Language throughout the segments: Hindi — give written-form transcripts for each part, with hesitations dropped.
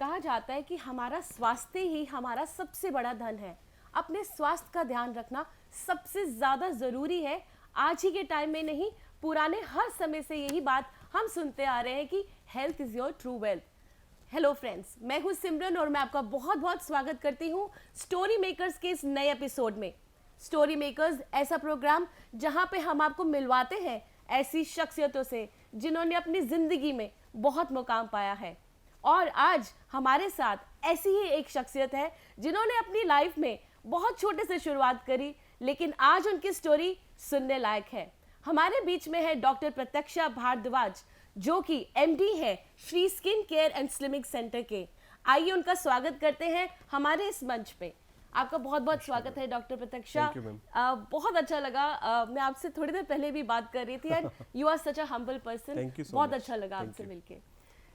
कहा जाता है कि हमारा स्वास्थ्य ही हमारा सबसे बड़ा धन है। अपने स्वास्थ्य का ध्यान रखना सबसे ज़्यादा ज़रूरी है। आज ही के टाइम में नहीं, पुराने हर समय से यही बात हम सुनते आ रहे हैं कि health is your true wealth. Hello friends, मैं हूँ सिमरन और मैं आपका बहुत बहुत स्वागत करती हूँ स्टोरी मेकर्स के इस नए एपिसोड में। स्टोरी मेकर्स ऐसा प्रोग्राम जहाँ पे हम आपको मिलवाते हैं ऐसी शख्सियतों से जिन्होंने अपनी ज़िंदगी में बहुत मुकाम पाया है। और आज हमारे साथ ऐसी ही एक शख्सियत है जिन्होंने अपनी लाइफ में बहुत छोटे से शुरुआत करी, लेकिन आज उनकी स्टोरी सुनने लायक है। हमारे बीच में है डॉक्टर प्रत्यक्षा भारद्वाज, जो कि एमडी है Shri skin care and slimming centre के। आइए उनका स्वागत करते हैं हमारे इस मंच पे। आपका बहुत बहुत स्वागत है डॉक्टर प्रत्यक्षा। बहुत अच्छा लगा। मैं आपसे थोड़ी देर पहले भी बात कर रही थी and you are such a humble person. बहुत अच्छा लगा आपसे मिलके।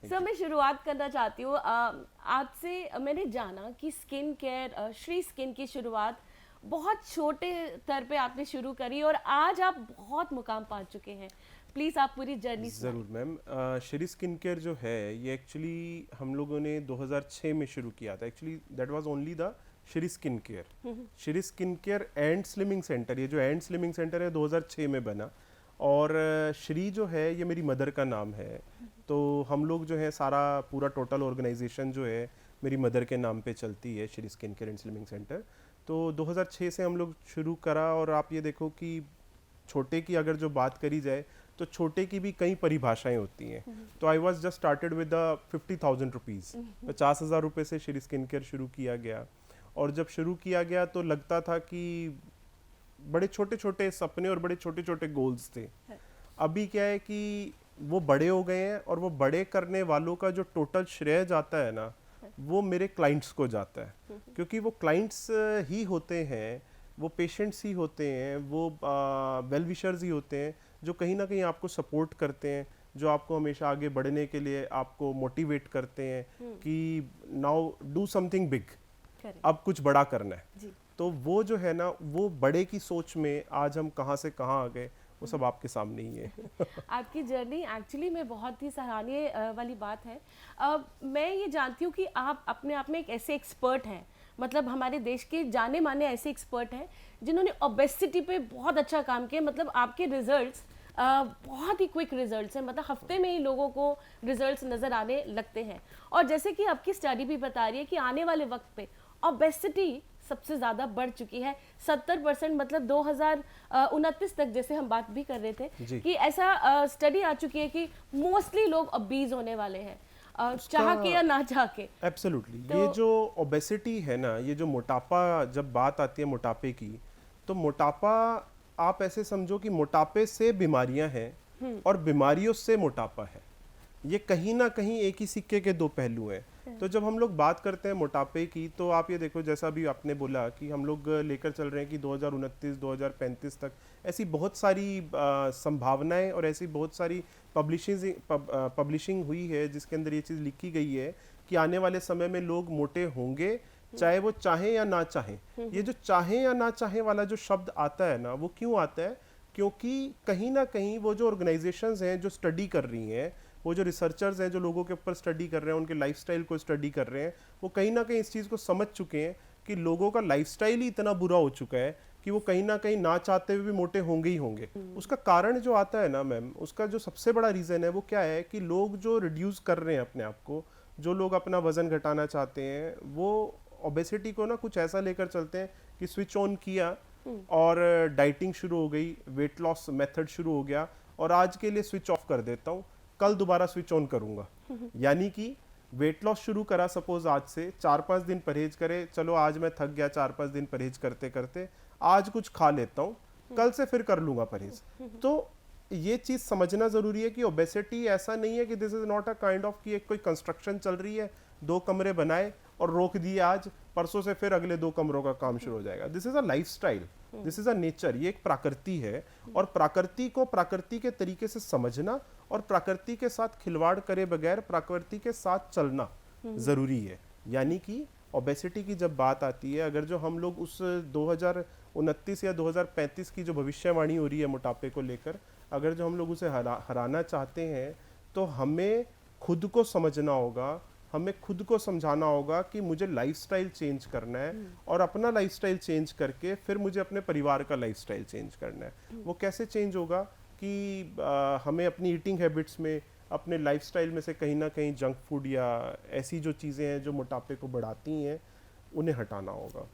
सर, मैं शुरुआत करना चाहती हूँ आपसे। मैंने जाना कि स्किन केयर श्री स्किन की शुरुआत बहुत छोटे स्तर पे आपने शुरू करी और आज आप बहुत मुकाम पा चुके हैं। प्लीज़ आप पूरी जर्नी ज़रूर मैम। श्री स्किन केयर जो है ये एक्चुअली हम लोगों ने 2006 में शुरू किया था। Actually that was only the Shri skin care. Shri skin care and slimming centre, ये जो एंड स्लिमिंग सेंटर है 2006 में बना। और श्री जो है ये मेरी मदर का नाम है, तो हम लोग जो है सारा पूरा टोटल ऑर्गेनाइजेशन जो है मेरी मदर के नाम पे चलती है, Shri skin care and slimming centre. तो 2006 से हम लोग शुरू करा। और आप ये देखो कि छोटे की अगर जो बात करी जाए तो छोटे की भी कई परिभाषाएं होती हैं। तो I was just started with 50,000 rupees, 50,000 रुपये से श्री स्किन केयर शुरू किया गया। और जब शुरू किया गया तो लगता था कि बड़े छोटे छोटे सपने और बड़े छोटे छोटे गोल्स थे। अभी क्या है कि वो बड़े हो गए हैं और वो बड़े करने वालों का जो टोटल श्रेय जाता है ना, वो मेरे क्लाइंट्स को जाता है। क्योंकि वो क्लाइंट्स ही होते हैं, वो पेशेंट्स ही होते हैं, वो वेल विशर्स ही होते हैं जो कहीं ना कहीं आपको सपोर्ट करते हैं, जो आपको हमेशा आगे बढ़ने के लिए आपको मोटिवेट करते हैं कि नाउ डू समथिंग बिग, अब कुछ बड़ा करना है। तो वो जो है ना, वो बड़े की सोच में आज हम कहाँ से कहाँ आ गए वो सब आपके सामने ही है। आपकी जर्नी एक्चुअली में बहुत ही सराहनीय वाली बात है। मैं ये जानती हूँ कि आप अपने आप में एक ऐसे एक्सपर्ट हैं, मतलब हमारे देश के जाने माने ऐसे एक्सपर्ट हैं जिन्होंने ओबेसिटी पे बहुत अच्छा काम किया। मतलब आपके रिजल्ट्स बहुत ही क्विक रिजल्ट्स हैं, मतलब हफ्ते में ही लोगों को रिजल्ट्स नज़र आने लगते हैं। और जैसे कि आपकी स्टडी भी बता रही है कि आने वाले वक्त पे ओबेसिटी सबसे ज़्यादा बढ़ चुकी है, 70%। मतलब 2029 तक जैसे हम बात भी कर रहे थे कि ऐसा स्टडी आ चुकी है कि मोस्टली लोग ओबीज होने वाले हैं, चाह के या ना चाह के। एब्सोल्युटली। ये जो ओबेसिटी है ना, ये जो मोटापा, जब बात आती है मोटापे की, तो मोटापा आप ऐसे समझो कि मोटापे से बीमारियां हैं और बीमारियों से मोटापा है। ये कहीं ना कहीं एक ही सिक्के के दो पहलू हैं। तो जब हम लोग बात करते हैं मोटापे की, तो आप ये देखो जैसा भी आपने बोला कि हम लोग लेकर चल रहे हैं कि 2029 2035 तक ऐसी बहुत सारी संभावनाएं और ऐसी बहुत सारी पब्लिशिंग हुई है जिसके अंदर ये चीज़ लिखी गई है कि आने वाले समय में लोग मोटे होंगे, चाहे वो चाहें या ना चाहें। ये जो चाहें या ना चाहें वाला जो शब्द आता है ना, वो क्यों आता है? क्योंकि कहीं ना कहीं वो जो ऑर्गेनाइजेशंस हैं जो स्टडी कर रही हैं, वो जो रिसर्चर्स हैं जो लोगों के ऊपर स्टडी कर रहे हैं, उनके लाइफस्टाइल को स्टडी कर रहे हैं, वो कहीं ना कहीं इस चीज़ को समझ चुके हैं कि लोगों का लाइफस्टाइल ही इतना बुरा हो चुका है कि वो कहीं ना कहीं ना चाहते हुए भी मोटे होंगे ही होंगे। उसका कारण जो आता है ना मैम, उसका जो सबसे बड़ा रीज़न है वो क्या है कि लोग जो रिड्यूस कर रहे हैं अपने आप को, जो लोग अपना वजन घटाना चाहते हैं, वो ओबेसिटी को ना कुछ ऐसा लेकर चलते हैं कि स्विच ऑन किया और डाइटिंग शुरू हो गई, वेट लॉस मेथड शुरू हो गया और आज के लिए स्विच ऑफ कर देता हूँ, कल दोबारा स्विच ऑन करूंगा। यानी कि वेट लॉस शुरू करा सपोज आज से, 4-5 दिन परहेज करे, चलो आज मैं थक गया 4-5 दिन परहेज करते करते, आज कुछ खा लेता हूँ, कल से फिर कर लूंगा परहेज। तो ये चीज समझना जरूरी है कि ओबेसिटी ऐसा नहीं है कि this is not a kind of कि एक कोई कंस्ट्रक्शन चल रही है, 2 कमरे बनाए और रोक दिए आज, परसों से फिर अगले 2 कमरों का काम शुरू हो जाएगा। This is a lifestyle, this is a nature, ये एक प्रकृति है। और प्रकृति को प्रकृति के तरीके से समझना और प्रकृति के साथ खिलवाड़ करे बगैर प्रकृति के साथ चलना जरूरी है। यानी कि ओबेसिटी की जब बात आती है, अगर जो हम लोग उस 2029 या 2035 की जो भविष्यवाणी हो रही है मोटापे को लेकर, अगर जो हम लोग उसे हराना चाहते हैं, तो हमें खुद को समझना होगा, हमें खुद को समझाना होगा कि मुझे लाइफस्टाइल चेंज करना है और अपना लाइफस्टाइल चेंज करके फिर मुझे अपने परिवार का लाइफस्टाइल चेंज करना है। वो कैसे चेंज होगा कि हमें अपनी ईटिंग हैबिट्स में, अपने लाइफस्टाइल में से कहीं ना कहीं जंक फूड या ऐसी जो चीज़ें हैं जो मोटापे को बढ़ाती हैं उन्हें हटाना होगा।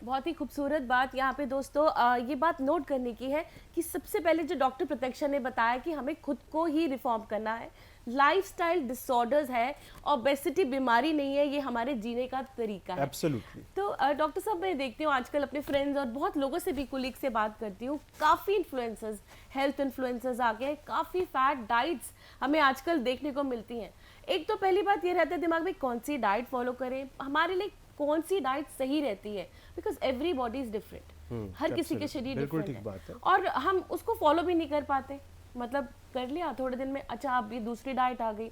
बहुत ही खूबसूरत बात यहाँ पे दोस्तों ये बात नोट करने की है कि सबसे पहले जो डॉक्टर प्रत्यक्षा ने बताया कि हमें खुद को ही रिफॉर्म करना है। लाइफस्टाइल डिसऑर्डर्स है, ओबेसिटी बीमारी नहीं है, ये हमारे जीने का तरीका है। एब्सोल्युटली। तो डॉक्टर साहब मैं देखती हूँ आजकल अपने फ्रेंड्स और बहुत लोगों से भी, कुलीग से बात करती हूँ, काफ़ी इन्फ्लुएंसर्स, हेल्थ इन्फ्लुएंसर्स आ गए, काफ़ी फैट डाइट्स हमें आजकल देखने को मिलती हैं। एक तो पहली बात ये रहता है दिमाग में कौन सी डाइट फॉलो करें, हमारे लिए कौन सी डाइट सही रहती है, because every body is different, हर किसी के शरीर बिल्कुल डिफरेंट ठीक बात है। और हम उसको फॉलो भी नहीं कर पाते, मतलब कर लिया थोड़े दिन में, अच्छा अब ये दूसरी डाइट आ गई।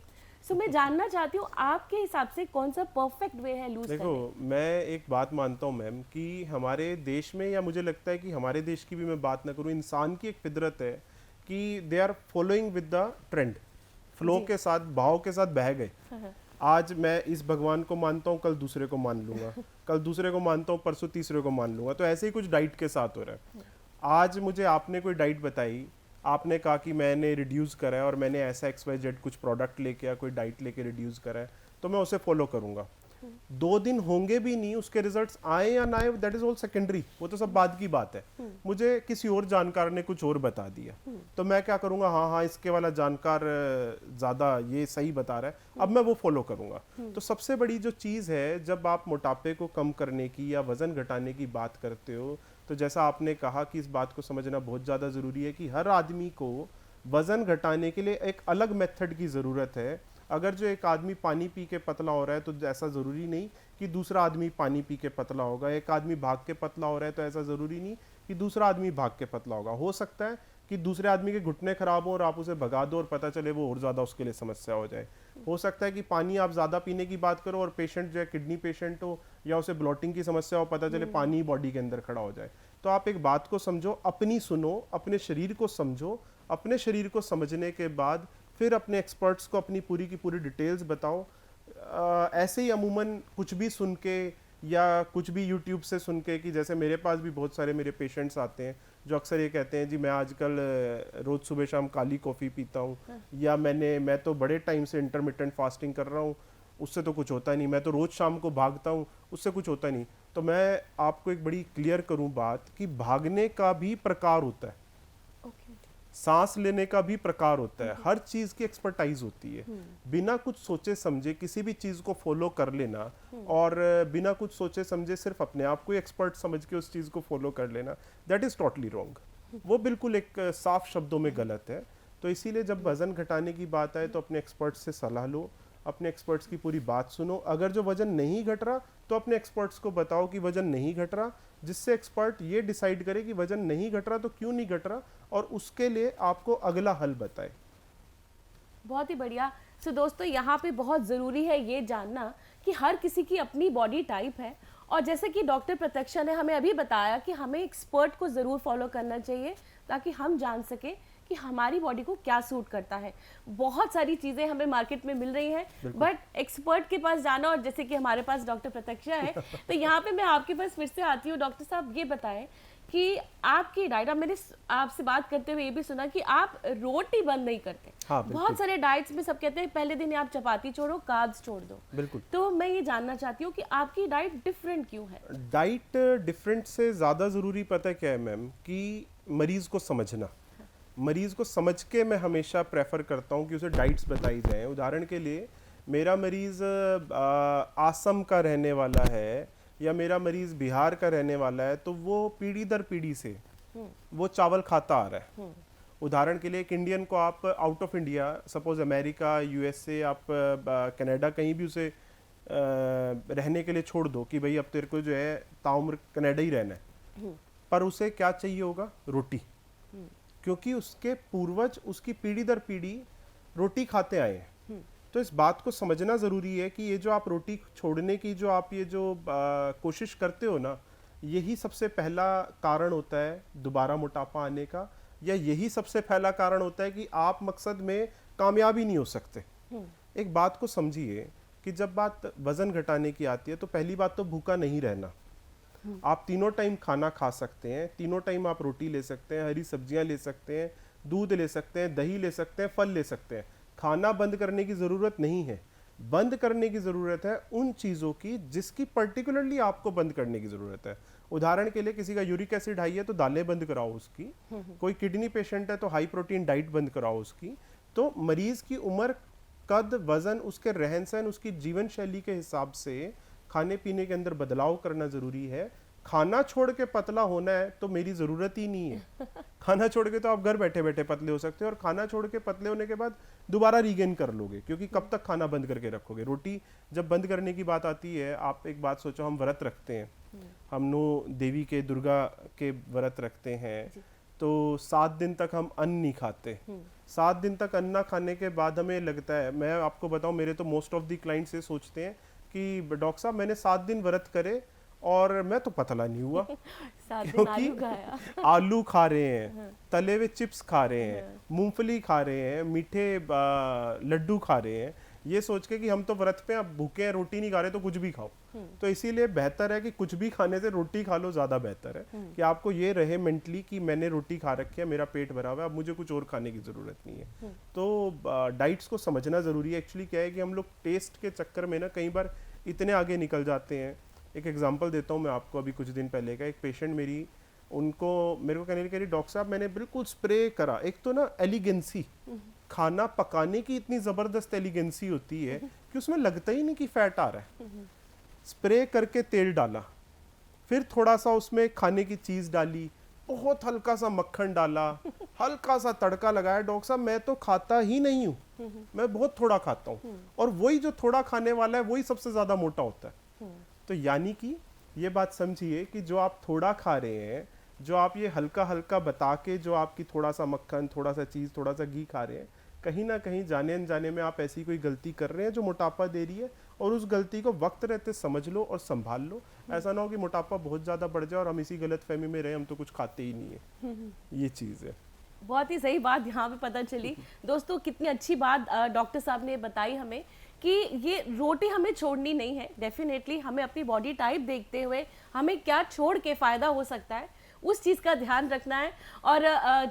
सो मैं जानना चाहती हूँ आपके हिसाब से कौन सा परफेक्ट वे है लूज देखो, मैं एक बात मानता हूँ मैम कि हमारे देश में, या मुझे लगता है कि हमारे देश की भी मैं बात ना करूँ, इंसान की एक फितरत है कि they are following with the trend, flow के साथ, भाव के साथ बह गए। आज मैं इस भगवान को मानता हूँ, कल दूसरे को मान लूंगा, कल दूसरे को मानता हूँ, परसों तीसरे को मान लूंगा। तो ऐसे ही कुछ डाइट के साथ हो रहा है। आज मुझे आपने कोई डाइट बताई, आपने कहा कि मैंने रिड्यूस करा है और मैंने ऐसा XYZ कुछ प्रोडक्ट लेके या कोई डाइट लेके रिड्यूस करा है, तो मैं उसे फॉलो करूंगा। 2 दिन होंगे भी नहीं, उसके रिजल्ट्स आए या ना आए, दैट इज ऑल सेकेंडरी, वो तो सब बाद की बात है। मुझे किसी और जानकार ने कुछ और बता दिया, तो मैं क्या करूंगा, हाँ हाँ इसके वाला जानकार ज्यादा ये सही बता रहा है, अब मैं वो फॉलो करूंगा। तो सबसे बड़ी जो चीज है, जब आप मोटापे को कम करने की या वजन घटाने की बात करते हो, तो जैसा आपने कहा कि इस बात को समझना बहुत ज़्यादा ज़रूरी है कि हर आदमी को वज़न घटाने के लिए एक अलग मेथड की ज़रूरत है। अगर जो एक आदमी पानी पी के पतला हो रहा है, तो ऐसा ज़रूरी नहीं कि दूसरा आदमी पानी पी के पतला होगा। एक आदमी भाग के पतला हो रहा है, तो ऐसा ज़रूरी नहीं कि दूसरा आदमी भाग के पतला होगा। हो सकता है कि दूसरे आदमी के घुटने खराब हो और आप उसे भगा दो और पता चले वो और ज़्यादा उसके लिए समस्या हो जाए। हो सकता है कि पानी आप ज़्यादा पीने की बात करो और पेशेंट जो है किडनी पेशेंट हो या उसे ब्लॉटिंग की समस्या हो, पता चले पानी बॉडी के अंदर खड़ा हो जाए। तो आप एक बात को समझो, अपनी सुनो, अपने शरीर को समझो, अपने शरीर को समझने के बाद फिर अपने एक्सपर्ट्स को अपनी पूरी की पूरी डिटेल्स बताओ। ऐसे ही अमूमन कुछ भी सुन के या कुछ भी यूट्यूब से सुन के, कि जैसे मेरे पास भी बहुत सारे मेरे पेशेंट्स आते हैं जो अक्सर ये कहते हैं, जी मैं आजकल रोज़ सुबह शाम काली कॉफ़ी पीता हूँ, या मैं तो बड़े टाइम से इंटरमिटेंट फास्टिंग कर रहा हूँ, उससे तो कुछ होता नहीं, मैं तो रोज़ शाम को भागता हूँ, उससे कुछ होता नहीं। तो मैं आपको एक बड़ी क्लियर करूँ बात कि भागने का भी प्रकार होता है, सांस लेने का भी प्रकार होता है, हर चीज की एक्सपर्टाइज होती है। बिना कुछ सोचे समझे किसी भी चीज को फॉलो कर लेना और बिना कुछ सोचे समझे सिर्फ अपने आप को एक्सपर्ट समझ के उस चीज को फॉलो कर लेना, दैट इज टोटली रॉन्ग। वो बिल्कुल एक साफ शब्दों में गलत है। तो इसीलिए जब वजन घटाने की बात आए तो अपने एक्सपर्ट्स से सलाह लो, अपने एक्सपर्ट्स की पूरी बात सुनो। अगर जो वजन नहीं घट रहा तो अपने एक्सपर्ट्स को बताओ कि वजन नहीं घट रहा, जिससे एक्सपर्ट ये डिसाइड करे कि वजन नहीं घट रहा तो क्यों नहीं घट रहा, और उसके लिए आपको अगला हल बताए। बहुत ही बढ़िया। सो दोस्तों, यहाँ पे बहुत ज़रूरी है ये जानना कि हर किसी की अपनी बॉडी टाइप है, और जैसे कि डॉक्टर प्रत्यक्षा ने हमें अभी बताया कि हमें एक्सपर्ट को ज़रूर फॉलो करना चाहिए ताकि हम जान सकें कि हमारी बॉडी को क्या सूट करता है। बहुत सारी चीज़ें हमें मार्केट में मिल रही हैं, बट एक्सपर्ट के पास जाना, और जैसे कि हमारे पास डॉक्टर प्रत्यक्षा है तो यहाँ पे मैं आपके पास फिर से आती हूँ। डॉक्टर साहब ये बताएं कि आपकी डाइट, अब मैंने आपसे बात करते हुए ये भी सुना कि आप रोटी बंद नहीं करते। हाँ, बहुत सारे डाइट्स में सब कहते हैं पहले दिन आप चपाती छोड़ो, कार्ब्स छोड़ दो। बिल्कुल। तो मैं ये जानना चाहती हूँ कि आपकी डाइट डिफरेंट क्यों है? डाइट डिफरेंट से ज़्यादा ज़रूरी पता क्या है मैम, कि मरीज़ को समझना। मरीज़ को समझ के मैं हमेशा प्रेफर करता हूँ कि उसे डाइट्स बताई जाएँ। उदाहरण के लिए मेरा मरीज़ आसम का रहने वाला है या मेरा मरीज़ बिहार का रहने वाला है, तो वो पीढ़ी दर पीढ़ी से वो चावल खाता आ रहा है। उदाहरण के लिए एक इंडियन को आप out of India, suppose America, USA, आप कनाडा, कहीं भी उसे रहने के लिए छोड़ दो कि भाई अब तेरे को जो है ताउम्र कनाडा ही रहना है, पर उसे क्या चाहिए होगा? रोटी। क्योंकि उसके पूर्वज उसकी पीढ़ी दर पीढ़ी रोटी खाते आए हैं। तो इस बात को समझना ज़रूरी है कि ये जो आप रोटी छोड़ने की जो आप ये जो कोशिश करते हो ना, यही सबसे पहला कारण होता है दोबारा मोटापा आने का, या यही सबसे पहला कारण होता है कि आप मकसद में कामयाब ही नहीं हो सकते। एक बात को समझिए कि जब बात वजन घटाने की आती है तो पहली बात तो भूखा नहीं रहना। आप तीनों टाइम खाना खा सकते हैं, तीनों टाइम आप रोटी ले सकते हैं, हरी सब्जियां ले सकते हैं, दूध ले सकते हैं, दही ले सकते हैं, फल ले सकते हैं। खाना बंद करने की ज़रूरत नहीं है। बंद करने की ज़रूरत है उन चीज़ों की जिसकी पर्टिकुलरली आपको बंद करने की ज़रूरत है। उदाहरण के लिए किसी का यूरिक एसिड हाई है तो दालें बंद कराओ उसकी, कोई किडनी पेशेंट है तो हाई प्रोटीन डाइट बंद कराओ उसकी। तो मरीज की उम्र, कद, वजन, उसके रहन सहन, उसकी जीवन शैली के हिसाब से खाने पीने के अंदर बदलाव करना ज़रूरी है। खाना छोड़ के पतला होना है तो मेरी ज़रूरत ही नहीं है। खाना छोड़ के तो आप घर बैठे बैठे पतले हो सकते हो, और खाना छोड़ के पतले होने के बाद दोबारा रीगेन कर लोगे, क्योंकि कब तक खाना बंद करके रखोगे। रोटी जब बंद करने की बात आती है, आप एक बात सोचो, हम व्रत रखते हैं, हम नो देवी के, दुर्गा के व्रत रखते हैं, तो 7 दिन तक हम अन्न नहीं खाते। 7 दिन तक अन्न ना खाने के बाद हमें लगता है, मैं आपको बताऊं, मेरे तो मोस्ट ऑफ द क्लाइंट्स ये सोचते हैं कि डॉक्टर साहब मैंने 7 दिन व्रत करे और मैं तो पतला नहीं हुआ। 7 दिन क्योंकि आलू खाया। आलू खा रहे हैं, तले हुए चिप्स खा रहे हैं, मूंगफली खा रहे हैं, मीठे लड्डू खा रहे हैं, ये सोच के कि हम तो व्रत पे, अब भूखे हैं, रोटी नहीं खा रहे तो कुछ भी खाओ। तो इसीलिए बेहतर है कि कुछ भी खाने से रोटी खा लो, ज़्यादा बेहतर है कि आपको ये रहे मेंटली कि मैंने रोटी खा रखी है, मेरा पेट भरा हुआ है, अब मुझे कुछ और खाने की ज़रूरत नहीं है। तो डाइट्स को समझना ज़रूरी है। एक्चुअली क्या है कि हम लोग टेस्ट के चक्कर में ना कई बार इतने आगे निकल जाते हैं। एक एग्जांपल देता हूँ मैं आपको, अभी कुछ दिन पहले का एक पेशेंट मेरे को कहने लगी, डॉक्टर साहब मैंने बिल्कुल स्प्रे करा। एक तो ना एलिगेंसी, खाना पकाने की इतनी ज़बरदस्त एलिगेंसी होती है कि उसमें लगता ही नहीं कि फैट आ रहा है। स्प्रे करके तेल डाला, फिर थोड़ा सा उसमें खाने की चीज़ डाली, बहुत हल्का सा मक्खन डाला, हल्का सा तड़का लगाया। डॉक्टर साहब मैं तो खाता ही नहीं हूँ, मैं बहुत थोड़ा खाता हूँ, और वही जो थोड़ा खाने वाला है वही सबसे ज़्यादा मोटा होता है। तो यानी कि ये बात समझिए कि जो आप थोड़ा खा रहे हैं, जो आप ये हल्का हल्का बता के, जो आपकी थोड़ा सा मक्खन, थोड़ा सा चीज़, थोड़ा सा घी खा रहे हैं, कहीं ना कहीं जाने अनजाने में आप ऐसी कोई गलती कर रहे हैं जो मोटापा दे रही है, और उस गलती को वक्त रहते समझ लो और संभाल लो। ऐसा ना हो कि मोटापा बहुत ज़्यादा बढ़ जाए और हम इसी गलत फहमी में रहे, हम तो कुछ खाते ही नहीं है। ये चीज़ है। बहुत ही सही बात यहाँ पे पता चली। दोस्तों कितनी अच्छी बात डॉक्टर साहब ने बताई हमें कि ये रोटी हमें छोड़नी नहीं है। डेफिनेटली हमें अपनी बॉडी टाइप देखते हुए हमें क्या छोड़ के फ़ायदा हो सकता है उस चीज़ का ध्यान रखना है। और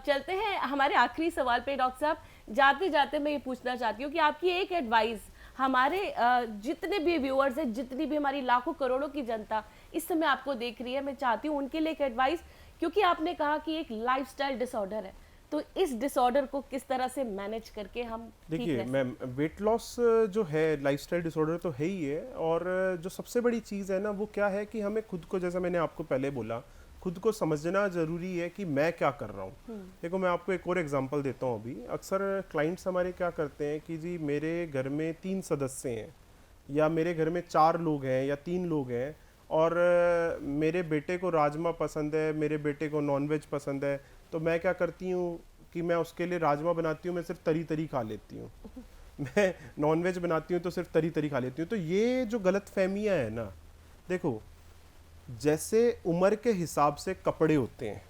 चलते हैं हमारे आखिरी सवाल पे। डॉक्टर साहब जाते जाते मैं ये पूछना चाहती हूँ कि आपकी एक एडवाइस हमारे जितने भी व्यूअर्स हैं, जितनी भी हमारी लाखों करोड़ों की जनता इस समय आपको देख रही है, मैं चाहती हूँ उनके लिए एक एडवाइस, क्योंकि आपने कहा कि एक लाइफस्टाइल डिसऑर्डर है, तो इस डिसऑर्डर को किस तरह से मैनेज करके हम ठीक देखिए, रह सकते मैं वेट लॉस जो है लाइफस्टाइल डिसऑर्डर तो है ही है, और जो सबसे बड़ी चीज़ है ना वो क्या है कि हमें खुद को, जैसा मैंने आपको पहले बोला, खुद को समझना ज़रूरी है कि मैं क्या कर रहा हूँ। देखो मैं आपको एक और एग्जांपल देता हूँ। अभी अक्सर क्लाइंट्स हमारे क्या करते हैं कि जी मेरे घर में 3 सदस्य हैं, या मेरे घर में 4 लोग हैं या 3 लोग हैं, और मेरे बेटे को राजमा पसंद है, मेरे बेटे को नॉनवेज पसंद है, तो मैं क्या करती हूँ कि मैं उसके लिए राजमा बनाती हूँ, मैं सिर्फ तरी तरी खा लेती हूँ। मैं नॉनवेज बनाती हूँ तो सिर्फ तरी तरी खा लेती हूँ। तो ये जो गलत फहमियाँ है ना, देखो जैसे उम्र के हिसाब से कपड़े होते हैं,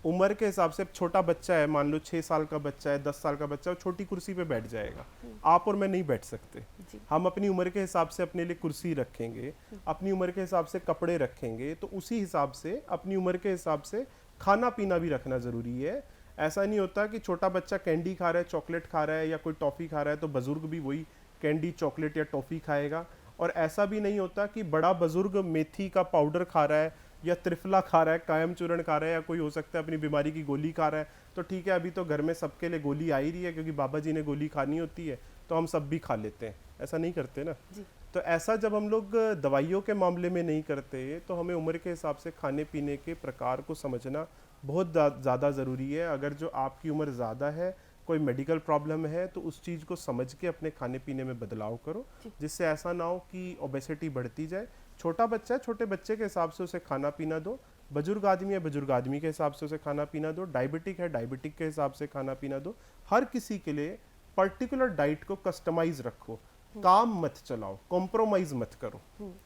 उम्र के हिसाब से छोटा बच्चा है, मान लो 6 साल का बच्चा है, 10 साल का बच्चा है, वो छोटी कुर्सी पे बैठ जाएगा। आप और मैं नहीं बैठ सकते। हम अपनी उम्र के हिसाब से अपने लिए कुर्सी रखेंगे, अपनी उम्र के हिसाब से कपड़े रखेंगे, तो उसी हिसाब से अपनी उम्र के हिसाब से खाना पीना भी रखना ज़रूरी है। ऐसा नहीं होता कि छोटा बच्चा कैंडी खा रहा है, चॉकलेट खा रहा है या कोई टॉफ़ी खा रहा है तो बुजुर्ग भी वही कैंडी, चॉकलेट या टॉफ़ी खाएगा। और ऐसा भी नहीं होता कि बड़ा बुजुर्ग मेथी का पाउडर खा रहा है या त्रिफला खा रहा है, कायम चूर्ण खा रहा है, या कोई हो सकता है अपनी बीमारी की गोली खा रहा है, तो ठीक है अभी तो घर में सबके लिए गोली आ ही रही है क्योंकि बाबा जी ने गोली खानी होती है तो हम सब भी खा लेते हैं। ऐसा नहीं करते ना जी। तो ऐसा जब हम लोग दवाइयों के मामले में नहीं करते तो हमें उम्र के हिसाब से खाने पीने के प्रकार को समझना बहुत ज़्यादा ज़रूरी है। अगर जो आपकी उम्र ज़्यादा है, कोई मेडिकल प्रॉब्लम है, तो उस चीज़ को समझ के अपने खाने पीने में बदलाव करो, जिससे ऐसा ना हो कि ओबेसिटी बढ़ती जाए। छोटा बच्चा है, छोटे बच्चे के हिसाब से उसे खाना पीना दो, बुजुर्ग आदमी है, बुजुर्ग आदमी के हिसाब से उसे खाना पीना दो, डायबिटिक है, डायबिटिक के हिसाब से खाना पीना दो। हर किसी के लिए पर्टिकुलर डाइट को कस्टमाइज रखो, काम मत चलाओ, कॉम्प्रोमाइज मत करो,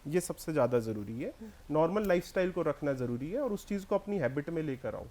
ये सबसे ज़्यादा ज़रूरी है। नॉर्मल लाइफस्टाइल को रखना ज़रूरी है और उस चीज़ को अपनी हैबिट में लेकर आओ,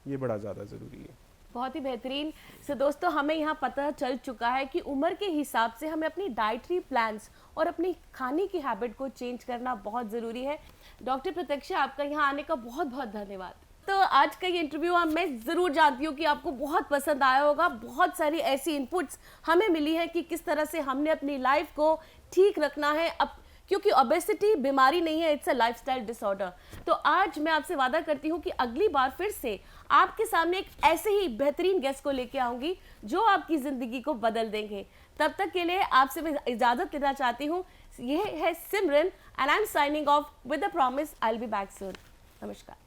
ये बड़ा ज़्यादा ज़रूरी है। बहुत ही बेहतरीन। सो दोस्तों, हमें यहाँ पता चल चुका है कि उम्र के हिसाब से हमें अपनी डाइटरी प्लान्स और अपनी खाने की हैबिट को चेंज करना बहुत ज़रूरी है। डॉक्टर प्रतीक्षा, आपका यहाँ आने का बहुत बहुत धन्यवाद। तो आज का ये इंटरव्यू मैं ज़रूर जानती हूँ कि आपको बहुत पसंद आया होगा। बहुत सारी ऐसी इनपुट्स हमें मिली है कि किस तरह से हमने अपनी लाइफ को ठीक रखना है, अब क्योंकि ओबेसिटी बीमारी नहीं है, इट्स अ लाइफस्टाइल डिसऑर्डर। तो आज मैं आपसे वादा करती हूँ कि अगली बार फिर से आपके सामने एक ऐसे ही बेहतरीन गेस्ट को लेके आऊँगी जो आपकी ज़िंदगी को बदल देंगे। तब तक के लिए आपसे मैं इजाज़त लेना चाहती हूँ। ये है Simran and I am signing off with the promise I will be back soon. नमस्कार।